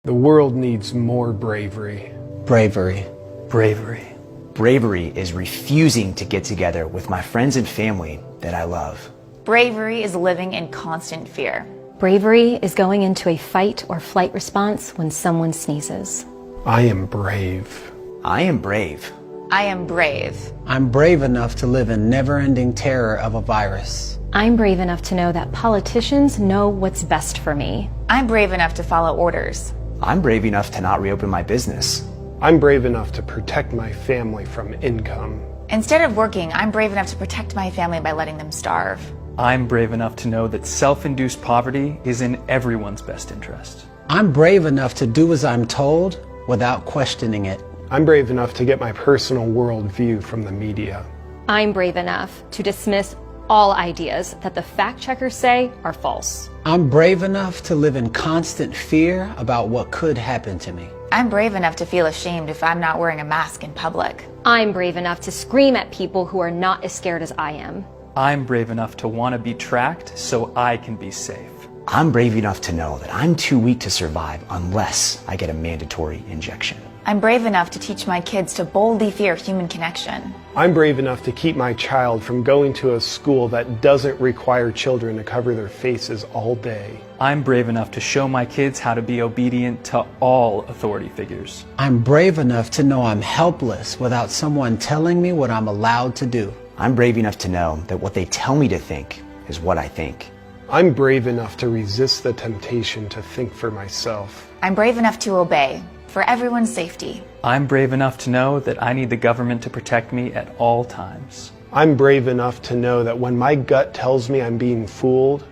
The world needs more bravery. Bravery. Bravery. Bravery is refusing to get together with my friends and family that I love. Bravery is living in constant fear. Bravery is going into a fight or flight response when someone sneezes. I am brave. I am brave. I am brave. I'm brave enough to live in never-ending terror of a virus. I'm brave enough to know that politicians know what's best for me. I'm brave enough to follow orders. I'm brave enough to not reopen my business. I'm brave enough to protect my family from income. Instead of working, I'm brave enough to protect my family by letting them starve. I'm brave enough to know that self-induced poverty is in everyone's best interest. I'm brave enough to do as I'm told without questioning it. I'm brave enough to get my personal worldview from the media. I'm brave enough to dismiss all ideas that the fact checkers say are false. I'm brave enough to live in constant fear about what could happen to me. I'm brave enough to feel ashamed if I'm not wearing a mask in public. I'm brave enough to scream at people who are not as scared as I am. I'm brave enough to want to be tracked so I can be safe. I'm brave enough to know that I'm too weak to survive unless I get a mandatory injection. I'm brave enough to teach my kids to boldly fear human connection. I'm brave enough to keep my child from going to a school that doesn't require children to cover their faces all day. I'm brave enough to show my kids how to be obedient to all authority figures. I'm brave enough to know I'm helpless without someone telling me what I'm allowed to do. I'm brave enough to know that what they tell me to think is what I think. I'm brave enough to resist the temptation to think for myself. I'm brave enough to obey for everyone's safety. I'm brave enough to know that I need the government to protect me at all times. I'm brave enough to know that when my gut tells me I'm being fooled,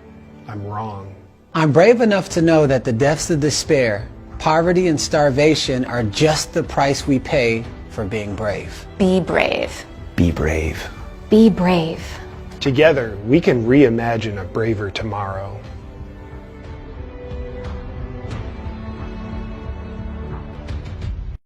I'm wrong. I'm brave enough to know that the depths of despair, poverty, and starvation are just the price we pay for being brave. Be brave. Be brave. Be brave. Together, we can reimagine a braver tomorrow.